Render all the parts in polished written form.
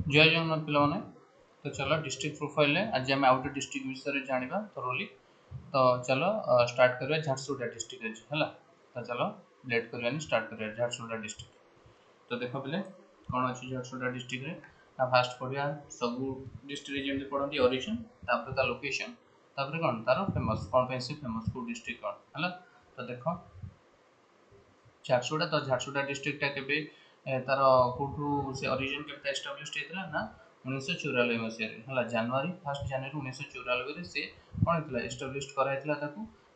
जय जगन्नाथ पिलाने। तो चलो डिस्ट्रिक्ट प्रोफाइल आज आम आउट डिस्ट्रिक्ट विषय जाना थोरली। तो चलो स्टार्ट करिया झारसुगुड़ा डिस्ट्रिक्ट है। तो चलो लेट कर स्टार्ट करिया झारसुगुड़ा डिस्ट्रिक्ट। तो देख पे कौन अच्छी झारसुगुड़ा डिस्ट्रिक्ट रे फास्ट पढ़िया सब डिस्ट्रिक्ट जमी पढ़ती ओरिजिन तापर लोकेशन तापर कौन तार फेमस कौन पे फेमस को डिस्ट्रिक्ट कौन है। तो देख झारसुगुड़ा तो झारसुगुड़ा डिस्ट्रिक्ट के तार कौटू से ओरिजिन के एस्टाब्लिश होता ना 1994 मसीह जनवरी 1 जनवरी 1994 से कौन होता एस्टाब्लिश कराइला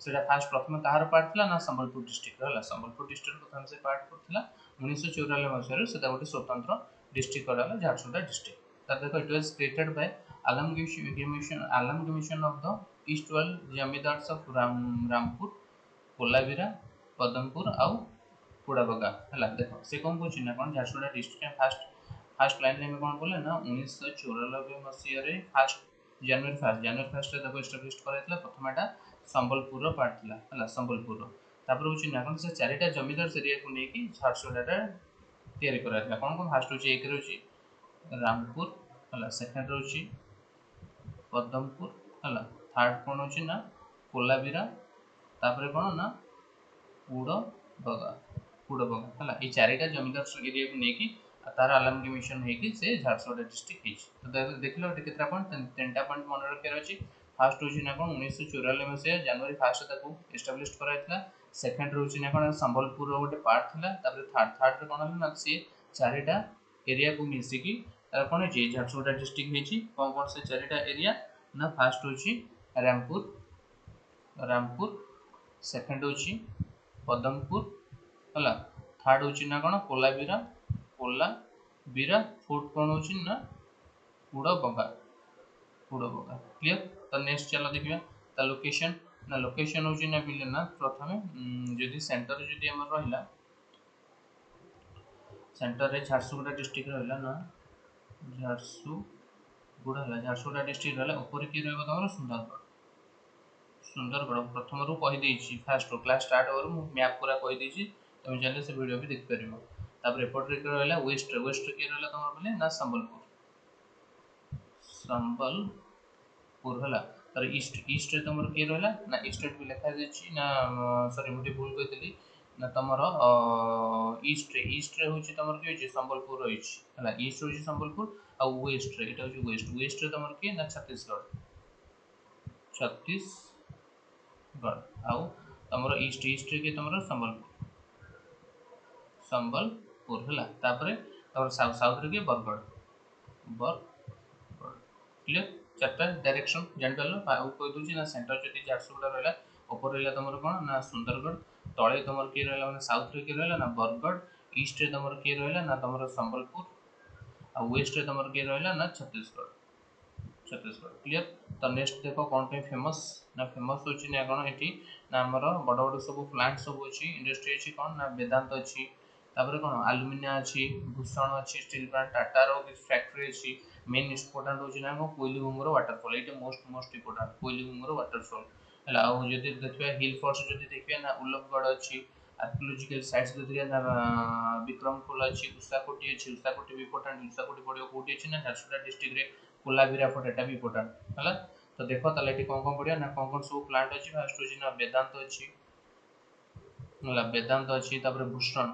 से फास्ट प्रथम कहार पार्ट था ना संबलपुर डिस्ट्रिक्ट है। संबलपुर डिस्ट्रिक्ट प्रथम से पार्ट करता 1994 मसीह से गोटे स्वतंत्र डिस्ट्रिक्ट कराला झारसुगुड़ा डिस्ट्रिक्ट। तर देखो it was created by amalgamation of the east wall zamindars of Rampur Kolebira Padampur आउ पुड़ाबगा है। देख से कौन कौन ना कौन Jharsuguda district fast fast line में कौन बोले ना 1994 मसीह फास्ट जनवरी फास्ट एस्टाब्लिश कराइला प्रथम एटा संबलपुर पार्ट था है संबलपुर तापर हूँ ना कौन से चारिटा जमींदार एरिया को लेकिन झारसुगुड़ा तैयारी कराइला कौन कौन फास्ट हूँ एक रामपुर है सेकेंड हूँ पदमपुर है थर्ड कौन हूँ ना कोलाबिरा तापर कौन ना पुड़बगा है ये चारिटा जमींदार एरिया को लेकिन तार amalgamation होगी से झारसुगुड़ा डिस्ट्रिक्ट तो देख लो कितना पॉइंट तीन पॉइंट मन रखार अच्छी। फास्ट हूँ ना कौन 1994 मसीहा जनवरी 1 एस्टाब्लिश कराइला। सेकेंड हूँ ना कौन संबलपुर गोटे पार्ट था थर्ड कौन है ना सी चारिटा एरिया को मिसिकी कौन है झारसुगुड़ा डिस्ट्रिक्ट होती कौन कौन से चारिटा एरिया ना फास्ट हूँ रामपुर सेकेंड हूँ पदमपुर है थर्ड हूँ ना कौन कोलाबिरा फोर्थ कौन हूँ ना पुड़बगा क्लियर। तो नेक्स्ट चलो देखिए ता लोकेशन ना लोकेशन हूँ ना पिले ना प्रथम जदि सेंटर जदि आम रहा सेंटर रे झारसुगुड़ा डिस्ट्रिक्ट रहा ना झारसुगुड़ा डिस्ट्रिक्ट रहा ऊपर किए रहा तुम सुंदरगढ़ प्रथम रू कहीदे फास्ट क्लास स्टार्ट हो मैप पूरा कहीदे तुम चाहिए से वीडियो भी देखिपर एपटे रहा वेस्ट वेस्ट किए रहा तुम बोले ना संबलपुर है तर ईस्ट ईस्ट तुम किए रहा ना ईस्ट भी लिखा जाए ना सॉरी मुझे भूल कही ना तुम ईस्ट ईस्ट हूँ तुम किए संबलपुर रही है ईस्ट हूँ संबलपुर आ वेस्ट यहाँ हूँ वेस्ट वेस्ट तुम किए ना छत्तीसगढ़ आउ तुम ईस्ट ईस्ट के तुम संबलपुर है साउथ साउथ रे बरगढ़ क्लियर चार्टा डायरेक्शन जापर कहीदे ना सेंटर जब झारसुगुड़ा रहा ऊपर रहा तुम कौन ना सुंदरगढ़ तले तुम किए रहा मैंने साउथ रे किए रहा ना बरगढ़ ईस्ट तुम किए रहा ना तुम संबलपुर आ वेस्ट तुम किए रहा ना छत्तीसगढ़ क्लियर। तो नेक्स्ट देख कौन पे फेमस ना फेमस हूँ ना कौन ये ना आमर बड़ बड़ सब प्लांट सब अच्छी इंडस्ट्री अच्छी कौन ना वेदांत अच्छी तापर कौन आलुमिनिया अच्छी भूषण अच्छी स्टील प्लांट टाटार फैक्ट्री अच्छी मेन इम्पोर्टाट हूँ ना कोइलीबुंगर वाटरफॉल ये मोस्ट इम्पोर्टाट कोइलीबुंगर वाटरफॉल है आदि देखिए हिल फोर्स जो देखिए ना उल्लभगढ़ अच्छी आर्कियोलॉजिकल साइट्स देखिए ना विक्रमखोल अच्छी उषाकोटी अच्छी उषाकोटी भी इम्पोर्टाट उषाकोटी पड़ो कौटी अच्छी ना झारसुगुड़ा डिस्ट्रिक्ट रे कोलाबिरा फोर्ट एटा भी इम्पोर्टाट है। तो देख ताले कौन पड़ा ना कौन सब प्लांट अच्छी फास्ट हूँ ना वेदांत अच्छी वेदांत अच्छी भूषण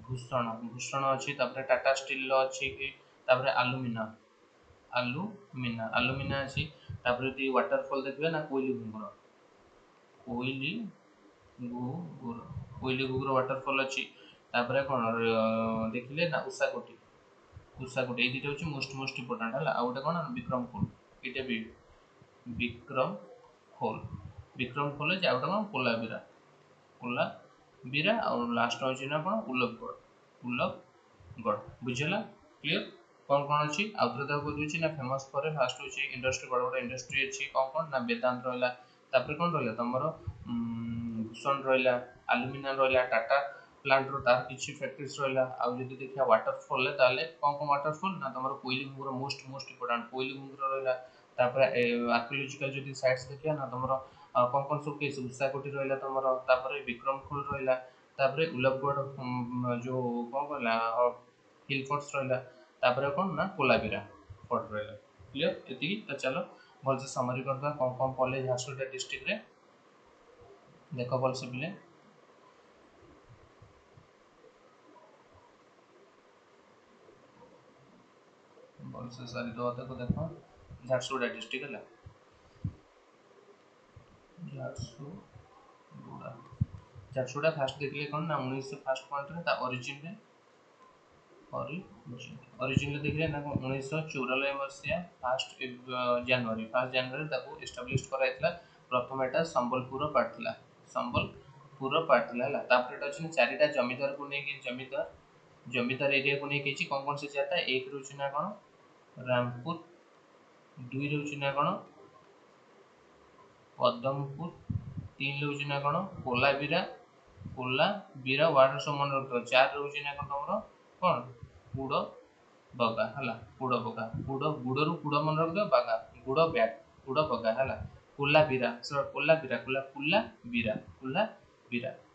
भूषण भूषण अच्छी टाटा स्टील अच्छी आलुमिना आलुमिना आलुमिना अच्छी वाटरफॉल देखिए ना कोइलीबुंगर वाटरफॉल अच्छी कौन देखिले ना उषाकोटी ये दुटा हूँ मोस्ट इम्पोर्टाट है गोटे कौन विक्रमखोल ये भी विक्रमखोल है गोटे कौन कोलाबिरा और लास्ट हूँ ना कौन उल्लभगढ़ बुझेगा क्लियर। कौन कौन अच्छी आउे कहूँ ना फेमस पर फास्ट हूँ इंडस्ट्री बड़ बड़ इंडस्ट्री अच्छी कौन कौन ना वेदांत रहा कौन रहा तुम भूषण रहा आलुमिनियम रहा टाटा प्लांट तार किसी फैक्ट्रीज रहा आदि देखिए वाटरफॉल कौन कौन वाटरफॉल ना तुम कोइलीबुंगर मोस्ट इम्पोर्टाट कोइलीबुंगर रहा आर्कियोलॉजिकल जो साइट्स देखिए ना तुम कौन कौन सब केस उषाकोटी रहा तुम विक्रमखोल रहा उल्लभगढ़ जो कौन कहला हिल फोर्ट्स रहा तापर कौन ना कोलाबिरा फोर्ट रहा क्लियर ये तो चलो भलसे समरी करदा कौन कौन पड़े झारसुगुड़ा डिस्ट्रिक्ट रे देख भलसे पिले भलसे सारी दवा तक देखो झारसुगुड़ा डिस्ट्रिक्ट है झारसुगुड़ा झारसुगुड़ा फास्ट देखिए कौन ना 1900 फास्ट पॉइंट रे ता ओरिजिन रे ओरिजिन देखिए ना 1994 मसीहा फास्ट जनवरी ताको एस्टाब्लिश कराइतला प्रथम एटा संबलपुर पार्ट थिला संबलपुर पार्ट थिला हला तापर एटा अछि चारिटा जमीदार को नै कि जमीदार एरिया को नै किछि कोन से जाता एक रुचि ना कोन रामपुर दुई रुचि ना कोन पदमपुर तीन रुचि ना कोन कोलाबिरा वार्ड समन रखतो चार रुचि ना कोन तमरो कोन गुड़ बगा हला गुड़ बगा गुड़ रु गुड़ मन रख दो बगा गुड़ बैग गुड़ बगा हला कुला बीरा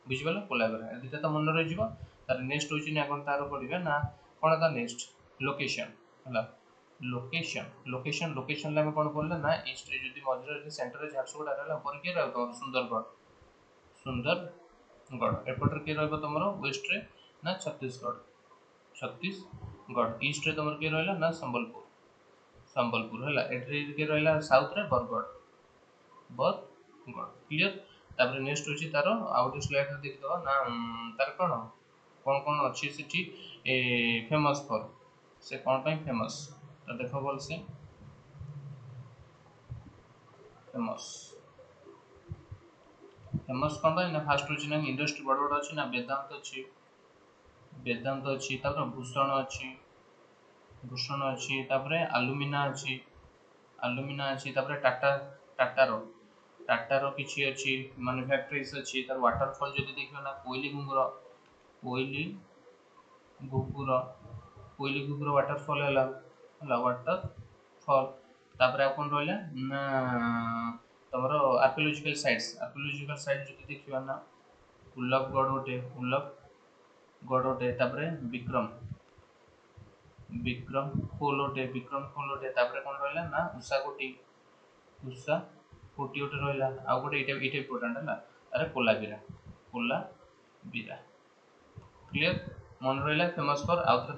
बुझि गेल कोला बीरा एदिटा तो मन रहि जिवो तार नेक्स्ट होची ना कोन तार पडिबे ना कोन ता नेक्स्ट लोकेशन हला लोकेशन ला में कोन बोलले ना ईस्ट रे जदी मधुर रे सेंटर रे झारसुगुड़ा रहला पर के रहतो सुंदरगढ़ एपटर के रहबो तमरो वेस्ट रे ना छत्तीसगढ़ ईस्ट रे तमर के रहला ना संबलपुर हला एट्री के रहला साउथ रे बरगढ़ क्लियर तापर नेक्स्ट होची तारो आउट स्लाइड रे देख दवा ना तार कोन कोन अछि सिटी ए फेमस फॉर से कोन पय फेमस तो देखो बोल से फेमस कोन पय ना फास्ट होची ना इंडस्ट्री बड़ बड़ अछि ना वेदांत अछि तापर भूषण अछि तापर एलुमिना अछि तापर टाटारो किछि अछि मैन्युफैक्चरिंग्स अछि तार वाटरफॉल जदी देखियो ना कोइली गुगुर वाटरफॉल हला वाटरफॉल तापर आ कोन रहला ना तमरो आर्कियोलॉजिकल साइट्स जदी देखियो ना उल्लभगढ़ ओटे तापर विक्रम खोलोटे तापर कोन रहला ना उषा कोटी ओटे रहला आ गोटे इटा इंपोर्टेंट हला अरे कोलाबिरा क्लियर मन रहला फेमस फॉर आउटर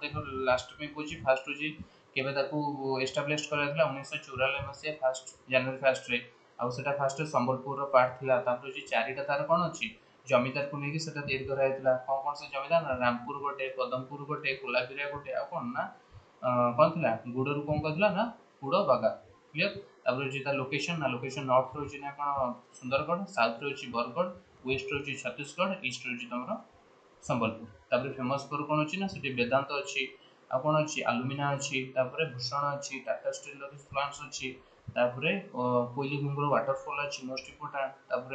देखो लास्ट में कोची फास्ट होची केबे ताकू एस्टैब्लिश कराइतला 1994 मसिया फर्स्ट जनवरी फर्स्ट रे आ सेटा फर्स्ट संबलपुर रो पार्ट थिला तापर जे चारिटा तार कोन अछि जमीदार को नेकी सेटा तैयार कराइतला कोन से जमीदार ना रामपुर गोटे पदमपुर गोटे कोलाबिरा गोटे आ कोन ना कोन थिला गुडरू कोन कहथिला ना गुड़ बागा क्लियर तापर जे ता लोकेशन नॉर्थ रो छि ना कोन सुंदरगढ़ साउथ रो छि बरगढ़ वेस्ट रो छि छत्तीसगढ़ ईस्ट रो छि तमरो संबलपुर तापर फेमस पर कोन अछि ना सेठी वेदांत अछि आ कोन अछि एलुमिना अछि तापर भूषण अछि टाटा स्टील रो प्लांट्स अछि तापर कोइली गुंगरो वाटरफॉल अछि मोस्ट इंपोर्टेंट तापर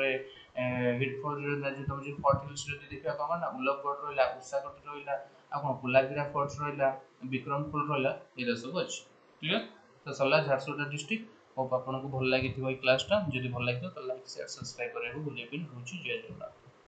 हिट फॉर जे तुम जे फोर्ट हिल्स रे देखिया कमा ना उल्लभगढ़ रहला उषागढ़ रहला आ कोन कुलागिरा फोर्ट रहला विक्रमपुर रहला एरा सब अछि क्लियर तो सल्ला झारसुगुड़ा डिस्ट्रिक्ट होप आपन को भल लागि थिबो क्लास ता जदी भल लागि तो लाइक शेयर सब्सक्राइब करे भूलिए बिन होची जय जगन्नाथ।